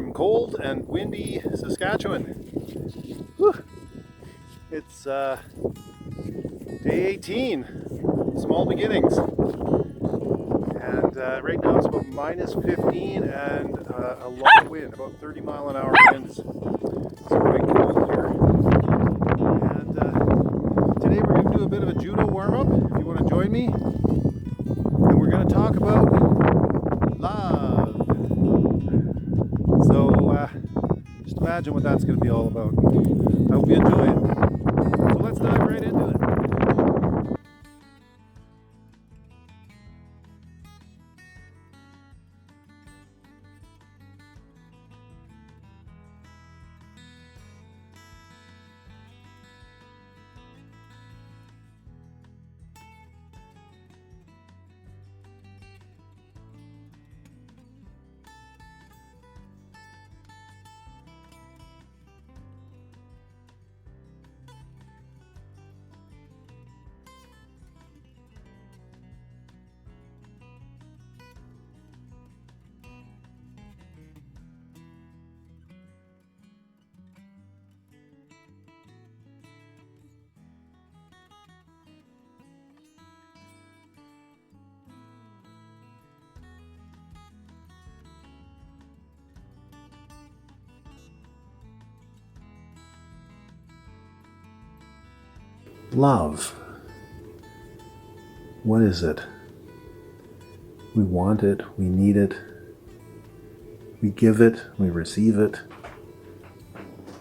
from cold and windy Saskatchewan. Whew. It's day 18, small beginnings. And right now it's about minus 15 and a low wind, about 30 mile an hour winds. It's quite cold here. And today we're going to do a bit of a judo warm-up, if you want to join me. And we're going to talk about love. So just imagine what that's going to be all about. I hope you enjoy it. So let's dive right into it. Love. What is it? We want it, we need it, we give it, we receive it.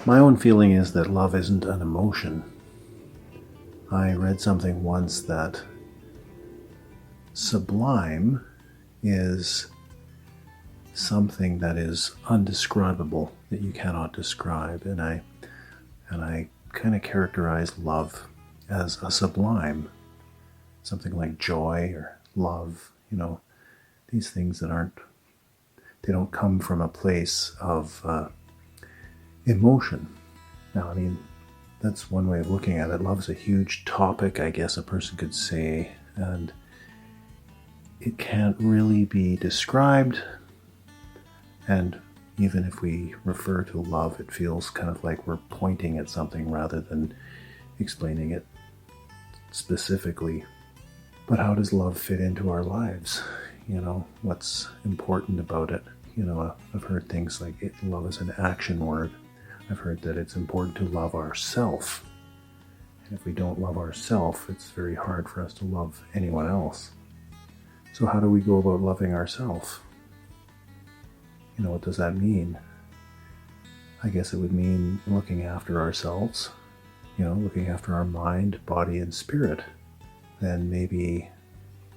My own feeling is that love isn't an emotion. I read something once that sublime is something that is undescribable, that you cannot describe, and I kind of characterize love as a sublime, something like joy or love, these things that they don't come from a place of emotion. Now, that's one way of looking at it. Love's a huge topic, I guess a person could say, and it can't really be described. And even if we refer to love, it feels kind of like we're pointing at something rather than explaining it specifically. But how does love fit into our lives? What's important about it? I've heard things like love is an action word. I've heard that it's important to love ourself. And if we don't love ourself, it's very hard for us to love anyone else. So how do we go about loving ourselves? What does that mean? I guess it would mean looking after ourselves, looking after our mind, body, and spirit. Then maybe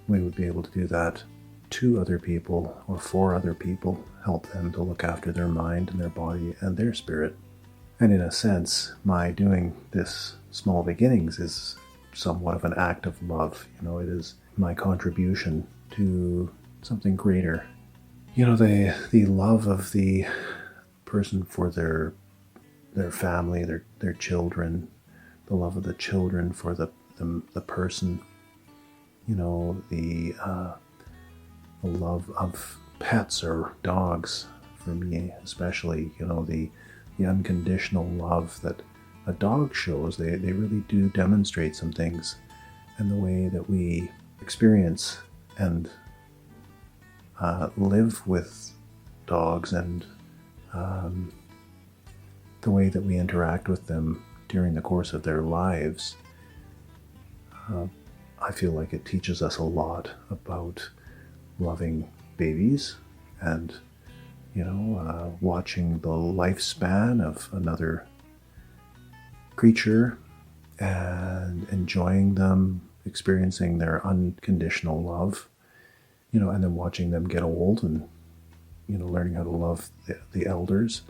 we would be able to do that to other people or for other people, help them to look after their mind and their body and their spirit. And in a sense, my doing this small beginnings is somewhat of an act of love. It is my contribution to something greater. The love of the person for their family, their children, the love of the children for the person, the love of pets or dogs, for me especially, the unconditional love that a dog shows. They really do demonstrate some things, and the way that we experience and live with dogs, and the way that we interact with them during the course of their lives, I feel like it teaches us a lot about loving babies and, watching the lifespan of another creature and enjoying them, experiencing their unconditional love, and then watching them get old and, learning how to love the elders.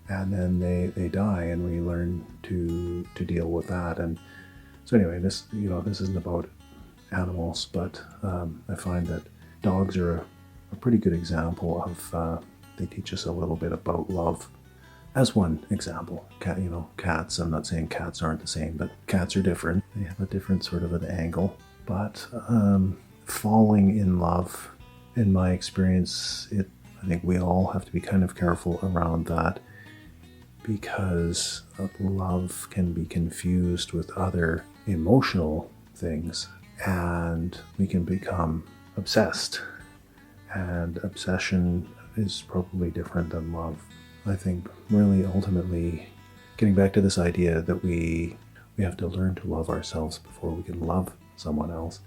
And then they die, and we learn to deal with that. And so anyway, this isn't about animals, but I find that dogs are a pretty good example of, they teach us a little bit about love. As one example, cats, I'm not saying cats aren't the same, but cats are different. They have a different sort of an angle. But falling in love, in my experience, I think we all have to be kind of careful around that, because love can be confused with other emotional things, and we can become obsessed. And obsession is probably different than love. I think really ultimately getting back to this idea that we have to learn to love ourselves before we can love someone else,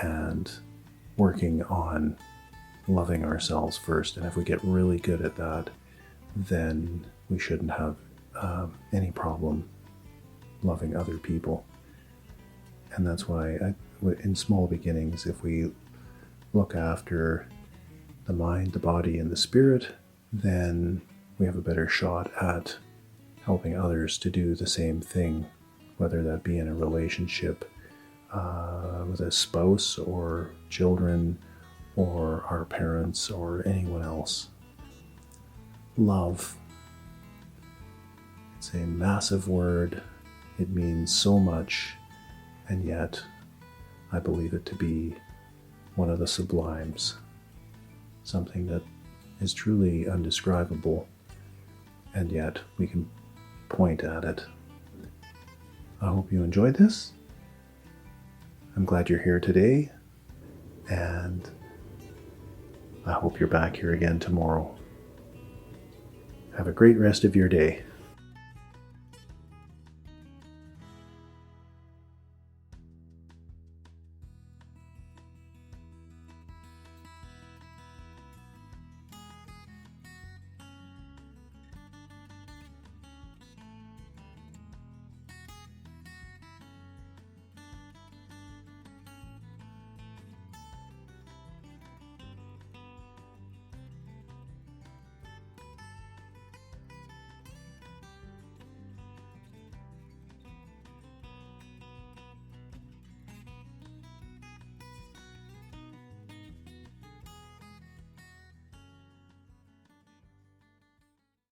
and working on loving ourselves first. And if we get really good at that, then we shouldn't have any problem loving other people. And that's why in small beginnings, if we look after the mind, the body, and the spirit, then we have a better shot at helping others to do the same thing, whether that be in a relationship with a spouse or children or our parents or anyone else. Love. It's a massive word. It means so much, and yet I believe it to be one of the sublimes, something that is truly undescribable, and yet we can point at it. I hope you enjoyed this. I'm glad you're here today, and I hope you're back here again tomorrow. Have a great rest of your day.